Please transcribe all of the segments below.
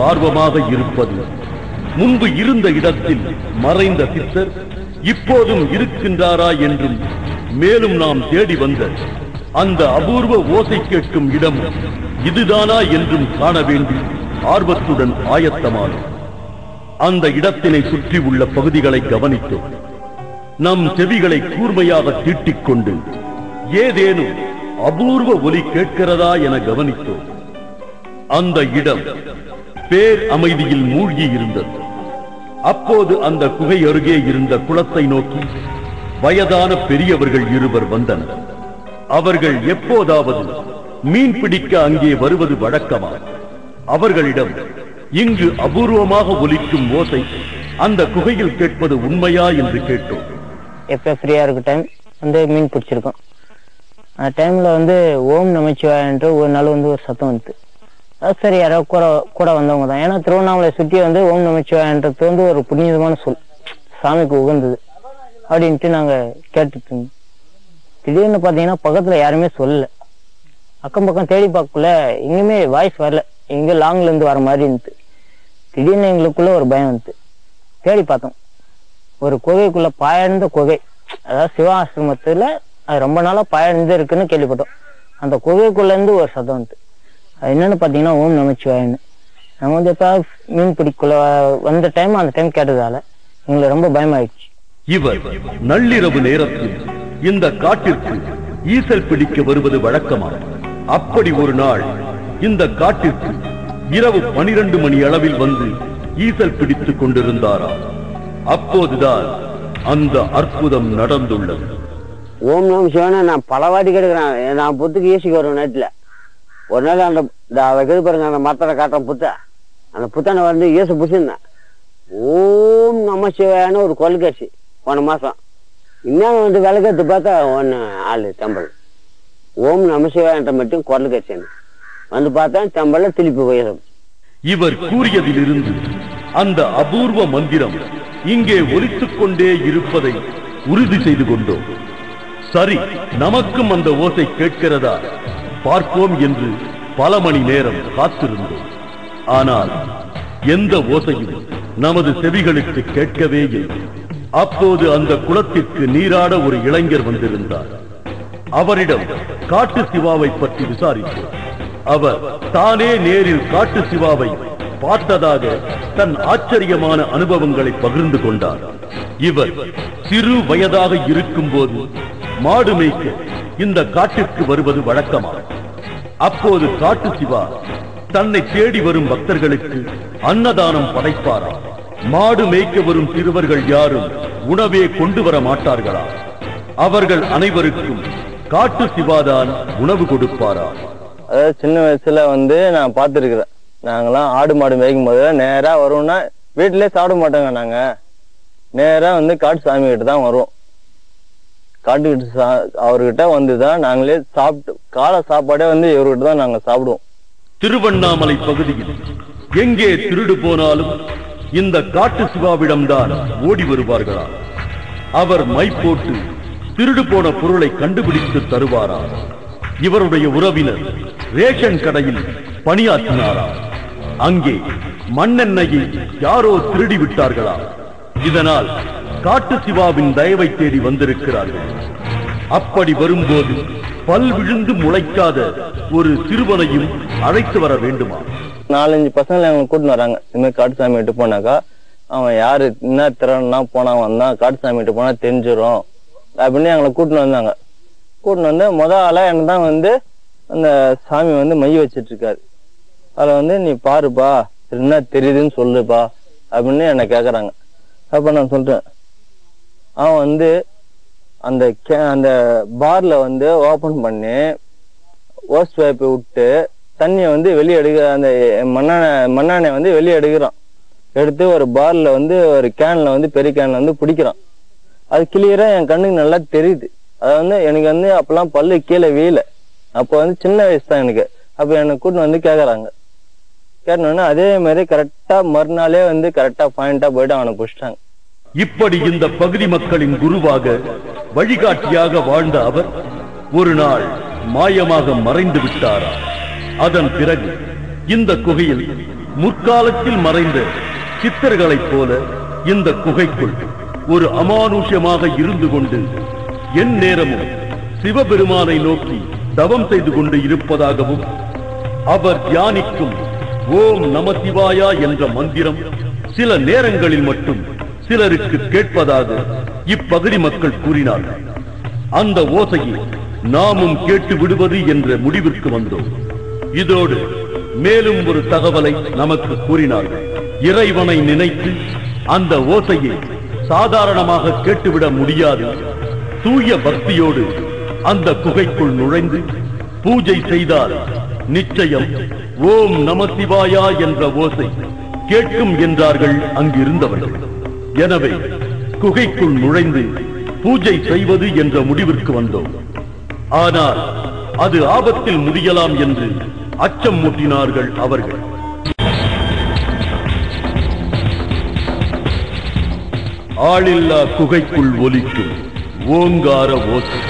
ஆர்வமாக இருப்பது முன்பு இருந்த இடத்தில் மறைந்த சித்தர் இப்போதும் இருக்கின்றாரா என்றும் மேலும் நாம் தேடி வந்த அந்த அபூர்வ ஓசை கேட்கும் இடம் இதுதானா என்றும் காண வேண்டி ஆர்வத்துடன் ஆயத்தமானோம். அந்த இடத்தினை சுற்றி உள்ள பகுதிகளை கவனித்தோம். நம் செவிகளை கூர்மையாக தீட்டிக்கொண்டு ஏதேனும் அபூர்வ ஒலி கேட்கிறதா என கவனித்தோம். அந்த இடம் பேர் அமைதியில் மூழ்கி இருந்தது. அப்போது அந்த குகை அருகே இருந்த குளத்தை நோக்கி வயதான பெரியவர்கள் இருவர் வந்தனர். அவர்கள் எப்போதாவது மீன் பிடிக்க அங்கே வருவது வழக்கமா? அவர்களிடம் இங்கு அபூர்வமாக ஒலிக்கும் ஓசை அந்த குகையில் கேட்பது உண்மையா என்று கேட்டோம். எப்ப ஃப்ரீயா இருக்க டைம் வந்து மீன் பிடிச்சிருக்கோம். அந்த டைம்ல வந்து ஓம் நமச்சிவாயன்ட்டு ஒரு நாள் வந்து ஒரு சத்தம் வந்து சரி யாரோ கூட வந்தவங்க தான். ஏன்னா திருவண்ணாமலை சுற்றி வந்து ஓம் நமச்சிவாயன்றது வந்து ஒரு புனிதமான சொல், சாமிக்கு உகந்தது அப்படின்ட்டு நாங்க கேட்டுட்டு இருந்தோம். திடீர்னு பாத்தீங்கன்னா பக்கத்துல யாருமே சொல்லல. அக்கம் பக்கம் தேடி பார்க்கல, எங்குமே வாய்ஸ் வரல. எங்க லாங்ல இருந்து வர மாதிரி இருந்துச்சு. திடீர்னு எங்களுக்குள்ள ஒரு பயம் வந்து தேடி பார்த்தோம். ஒரு குகைக்குள்ள பாயர்ந்த குகை, அதாவது சிவாசிரமத்துல அது ரொம்ப நாளா பாயர்ந்து இருக்குன்னு கேள்விப்பட்டோம். அந்த குகைக்குள்ள இருந்து ஒரு சத்தம் வந்து அது என்னன்னு பாத்தீங்கன்னா ஓம் நமச்சிவாயன்னு. நம்ம வந்து எப்ப மீன் பிடிக்குள்ள வந்த டைம் அந்த டைம் கேட்டதால எங்களுக்கு ரொம்ப பயமாயிடுச்சு. இவர் நள்ளிரவு நேரத்தில் இந்த காட்டிற்கு ஈசல் பிடிக்க வருவது வழக்கமா? அப்படி ஒரு நாள் இந்த காட்டிற்கு இரவு 12 மணி அளவில் வந்து ஈசல் பிடித்துக் கொண்டிருந்தாரா? அப்போதுதான் அந்த அற்புதம் நடந்துள்ளது. ஓம் நம சிவான நான் பல வாட்டி கேட்கிறேன். நான் புத்துக்கு ஈசிக்கு வருவேன் நேரத்தில். ஒரு நாள் அந்த வைக்கிறது பாருங்க, அந்த மரத்தை காட்டுற புத்த, அந்த புத்தானை வந்து இயேசு பிடிச்சிருந்தேன். ஓம் நம சிவான ஒரு கொல்கட்சி போன மாசம். இன்னும் வந்து விளக்கத்து பார்த்தா ஒன்று ஆளு டெம்பிள் ஓம் நம சிவாயன்ற மட்டும் குரல் கட்சி வந்து பார்த்தா டெம்பிள்ல திருப்பி போயிடும். இவர் கூறியதிலிருந்து அந்த அபூர்வ மந்திரம் இங்கே ஒலித்துக் கொண்டே இருப்பதை உறுதி செய்து கொண்டோம். சரி, நமக்கும் அந்த ஓசை கேட்கிறதா பார்ப்போம் என்று பல மணி நேரம் காத்திருந்தோம். ஆனால் எந்த ஓசையும் நமது செவிகளுக்கு கேட்கவே இல்லை. அப்போது அந்த குளத்திற்கு நீராட ஒரு இளைஞர் வந்திருந்தார். அவரிடம் காட்டு சிவாவை பற்றி விசாரித்தோம். அவர் தானே நேரில் காட்டு சிவாவை பார்த்ததாக தன் ஆச்சரியமான அனுபவங்களை பகிர்ந்து கொண்டார். இவர் சிறு வயதாக இருக்கும் போது மாடு மேய்க்க இந்த காட்டிற்கு வருவது வழக்கமா? அப்போது காட்டு சிவா தன்னை தேடி வரும் பக்தர்களுக்கு அன்னதானம் படைப்பாரா? மாடு மேய்க்க வரும் சிறுவர்கள் யாரும் உணவே கொண்டு வர மாட்டார்களா? அவர்கள் அனைவருக்கும் காட்டு சிவாதான் உணவு கொடுப்பாரா? அதாவது சின்ன வயசுல வந்து நான் பார்த்துருக்கிறேன். நாங்களாம் ஆடு மாடு மேய்க்கும் போது நேரா வருவோம்னா வீட்டிலே சாப்பிட மாட்டோங்க. நாங்க நேரா வந்து காட்டு சாமி கிட்ட தான் வருவோம். காட்டுக்கிட்ட அவர்கிட்ட வந்துதான் நாங்களே சாப்பிட்டு காலை சாப்பாடே வந்து இவர்கிட்ட தான் நாங்க சாப்பிடுவோம். திருவண்ணாமலை பகுதியில் எங்கே திருடு போனாலும் இந்த காட்டு சிவாவிடம்தான் ஓடி வருவார்களா? அவர் மை போட்டு திருடு போன பொருளை கண்டுபிடித்து தருவாரா? இவருடைய உறவினர் ரேஷன் கடையில் பணியாற்றினாரா? அங்கே மண்ணெண்ணெயை யாரோ திருடி விட்டார்களா? இதனால் காட்டு சிவாவின் தயவை தேடி வந்திருக்கிறார்கள். அப்படி வரும்போது பல் விழுந்து முளைக்காத ஒரு சிறுவனையும் அழைத்து வர வேண்டுமா? 4-5 பசங்களை எங்களை கூட்டின்னு வராங்க. இனிமேல் காட்டு சாமி விட்டு போனாக்கா அவன் யாரு என்ன திறனா போனா வந்தான் காட்டு சாமி விட்டு போனா தெரிஞ்சிடும் அப்படின்னு எங்களை கூட்டின்னு வந்தாங்க. கூட்டின்னு வந்து ஆளா என்ன தான் வந்து அந்த சாமி வந்து மைய வச்சிட்டு இருக்காரு. அதுல வந்து நீ பாருப்பா என்ன தெரியுதுன்னு சொல்லுப்பா அப்படின்னு என்னை கேக்குறாங்க. அப்ப நான் சொல்றேன், அவன் வந்து அந்த பார்ல வந்து ஓபன் பண்ணி ஓஸ் பைப்பை விட்டு தண்ணியை வந்து வெளியே அந்த மண்ணெண்ணெய் வந்து வெளியே எடுக்கிறான். எடுத்து ஒரு பார்ல வந்து ஒரு கேன்ல வந்து பெரிய கேன்ல வந்து பிடிக்கிறான். அது கிளியரா என் கண்ணுக்கு நல்லா தெரியுது. அது வந்து எனக்கு வந்து அப்பெல்லாம் பல்லு கீழே வீல. அப்போ வந்து சின்ன வயசு தான் எனக்கு. அப்ப என்னை கூட்டின்னு வந்து கேக்குறாங்க. கேட்டோன்னா அதே மாதிரி கரெக்டா மறுநாளே வந்து கரெக்டா பாயிண்டா போயிட்டு அவனை புடிச்சிட்டாங்க. இப்படி இந்த பகுதி மக்களின் குருவாக வழிகாட்டியாக வாழ்ந்த அவர் ஒரு நாள் மாயமாக மறைந்து விட்டாரா? அதன் பிறகு இந்த குகையில் முற்காலத்தில் மறைந்த சித்தர்களைப் போல இந்த குகைக்குள் ஒரு அமானுஷ்யமாக இருந்து கொண்டு என் நேரமும் சிவபெருமானை நோக்கி தவம் செய்து கொண்டு இருப்பதாகவும் அவர் தியானிக்கும் ஓம் நம சிவாயா என்ற மந்திரம் சில நேரங்களில் மட்டும் சிலருக்கு கேட்பதாக இப்பகுதி மக்கள் கூறினார்கள். அந்த ஓசையை நாமும் கேட்டு விடுவது என்ற முடிவிற்கு வந்தோம். இதோடு மேலும் ஒரு தகவலை நமக்கு கூறினார்கள். இறைவனை நினைத்து அந்த ஓசையை சாதாரணமாக கேட்டுவிட முடியாது. தூய பக்தியோடு அந்த குகைக்குள் நுழைந்து பூஜை செய்தால் நிச்சயம் ஓம் நம சிவாயா என்ற ஓசை கேட்கும் என்றார்கள் அங்கிருந்தவர்கள். எனவே குகைக்குள் நுழைந்து பூஜை செய்வது என்ற முடிவிற்கு வந்தோம். ஆனால் அது ஆபத்தில் முடியலாம் என்று அச்சம் மூட்டினார்கள் அவர்கள். ஆளில்லா குகைக்குள் ஒலிக்கும் ஓங்கார ஓசை.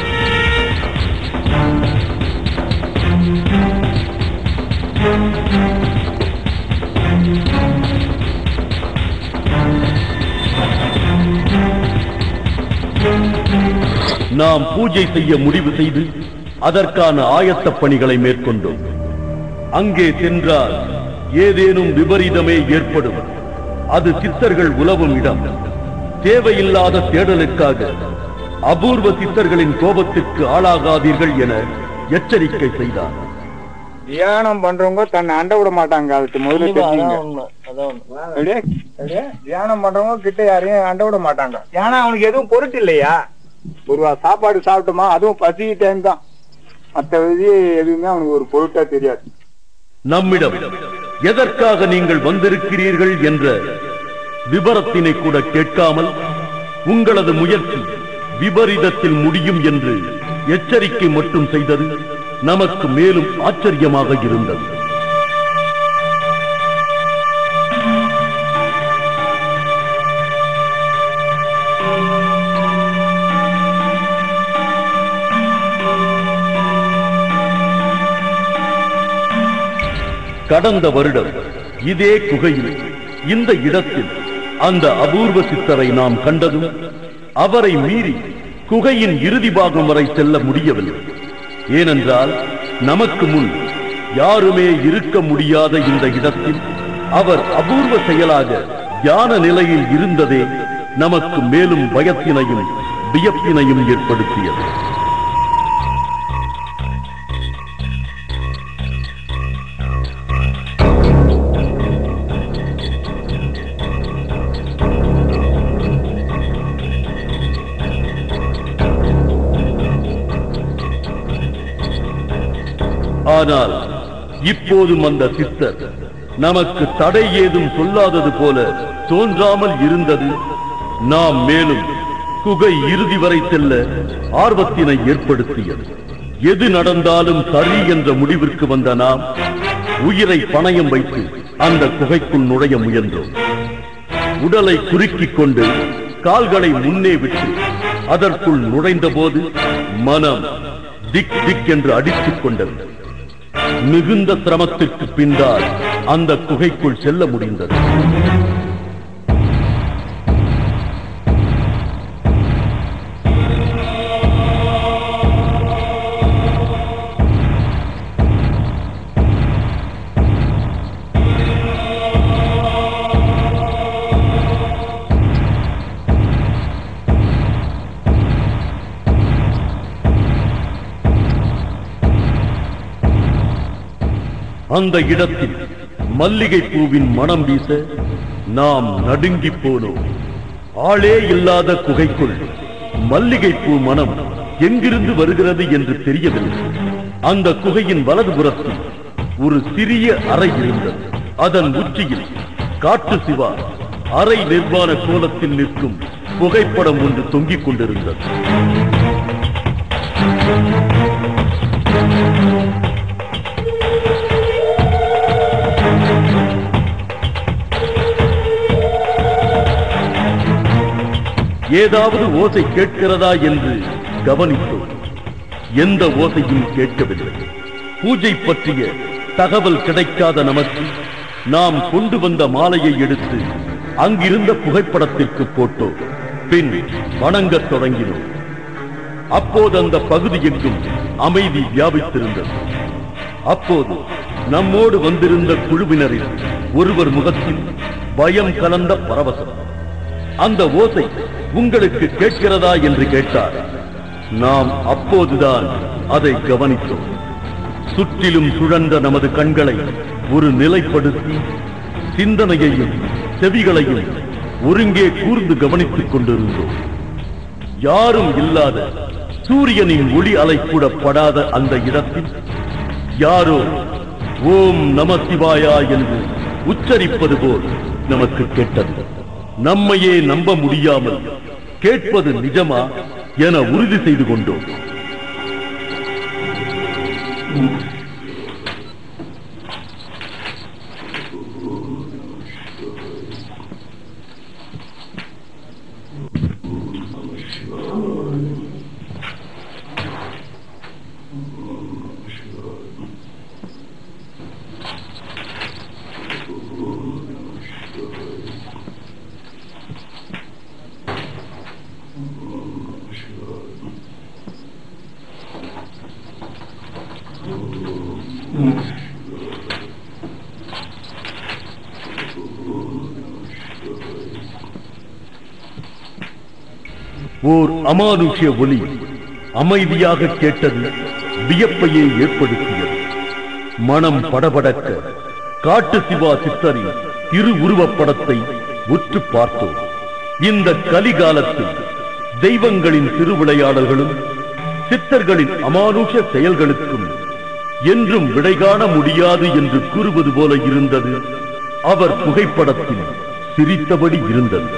நாம் பூஜை செய்ய முடிவு செய்து அதற்கான ஆயத்த பணிகளை மேற்கொண்டோம். அங்கே சென்றால் ஏதேனும் விபரீதமே ஏற்படும். அது சித்தர்கள் உலவும் இடம். தேவையில்லாத தேடலுக்காக அபூர்வ சித்தர்களின் கோபத்திற்கு ஆளாகாதீர்கள் என எச்சரிக்கை செய்தார். தியானம் பண்றவங்க தன்னை அண்ட விட மாட்டாங்க. அதுக்கு முதல்ல தியானம் பண்றவங்க கிட்ட யாரையும் அண்ட விட மாட்டாங்க. ஏன்னா அவனுக்கு எதுவும் பொருட்டு இல்லையா. ஒருவா சாப்பாடு சாப்பிட்டோமா, அதுவும் பசி டைம் தான். மற்ற எதுவுமே அவனுக்கு ஒரு பொருட்டா தெரியாது. நம்மிடம் எதற்காக நீங்கள் வந்திருக்கிறீர்கள் என்ற விபரத்தினை கூட கேட்காமல் உங்களது முயற்சி விபரீதத்தில் முடியும் என்று எச்சரிக்கை மட்டும் செய்தது நமக்கு மேலும் ஆச்சரியமாக இருந்தது. கடந்த வருடம் இதே குகையில் இந்த இடத்தில் அந்த அபூர்வ சித்தரை நாம் கண்டதும் அவரை மீறி குகையின் இறுதி பாகம் வரை செல்ல முடியவில்லை. ஏனென்றால் நமக்கு முன் யாருமே இருக்க முடியாத இந்த இடத்தில் அவர் அபூர்வ செயலாக தியான நிலையில் இருந்ததே நமக்கு மேலும் பயத்தினையும் வியப்பினையும் ஏற்படுத்தியது. ஆனால் இப்போதும் அந்த சித்தர் நமக்கு தடை ஏதும் சொல்லாதது போல தோன்றாமல் இருந்தது நாம் மேலும் குகை இறுதி வரை செல்ல ஆர்வத்தினை ஏற்படுத்தியது. எது நடந்தாலும் சரி என்ற முடிவிற்கு வந்த நாம் உயிரை பணயம் வைத்து அந்த குகைக்குள் நுழைய முயன்றோம். உடலை குறுக்கிக் கொண்டு கால்களை முன்னே விட்டு அதற்குள் நுழைந்த போது மனம் திக் திக் என்று அடித்துக் கொண்டது. மிகுந்த சிரமத்திற்கு பின்னால் அந்த குகைக்குள் செல்ல முடிந்தது. அந்த இடத்தில் மல்லிகை பூவின் மனம் வீச நாம் நடுங்கி போனோம். ஆளே இல்லாத குகைக்குள் மல்லிகை பூ மனம் எங்கிருந்து வருகிறது என்று தெரியவில்லை. அந்த குகையின் வலதுபுறத்தில் ஒரு சிறிய அறை இருந்தது. அதன் உச்சியில் காட்டு சிவா அறை நிர்வாண கோலத்தில் நிற்கும் புகைப்படம் ஒன்று தொங்கிக் கொண்டிருந்தது. ஏதாவது ஓசை கேட்கிறதா என்று கவனித்தோம். எந்த ஓசையும் கேட்கவில்லை. பூஜை பற்றிய தகவல் கிடைக்காத நமக்கு நாம் கொண்டு வந்த மாலையை எடுத்து அங்கிருந்த புகைப்படத்திற்கு போட்டோம். பின் வணங்கத் தொடங்கினோம். அப்போது அந்த பகுதி எங்கும் அமைதி வியாபித்திருந்தது. அப்போது நம்மோடு வந்திருந்த குழுவினரில் ஒருவர் முகத்தில் பயம் கலந்த பரவசம். அந்த ஓசை உங்களுக்கு கேட்கிறதா என்று கேட்டார். நாம் அப்போதுதான் அதை கவனித்தோம். சுற்றிலும் சுழன்ற நமது கண்களை ஒரு நிலைப்படுத்தி சிந்தனையையும் செவிகளையும் ஒருங்கே கூர்ந்து கவனித்துக் கொண்டிருந்தோம். யாரும் இல்லாத சூரியனின் ஒளி அலை கூட படாத அந்த இடத்தில் யாரோ ஓம் நம சிவாயா என்று உச்சரிப்பது போல் நமக்கு கேட்டது. நம்மையே நம்ப முடியாமல் கேட்பது நிஜமா என உறுதி செய்து கொண்டோம். ஓர் அமானுஷ்ய ஒலி அமைதியாக கேட்டது வியப்பையே ஏற்படுத்தியது. மனம் படபடக்க காட்டு சிவா சித்தரின் இரு உருவப்படத்தை உற்று பார்த்தோம். இந்த கலிகாலத்தில் தெய்வங்களின் திருவிளையாடல்களும் சித்தர்களின் அமானுஷ செயல்களுக்கும் என்றும் விடை காண முடியாது என்று கூறுவது போல இருந்தது. அவர் புகைப்படத்தில் சிரித்தபடி இருந்தது.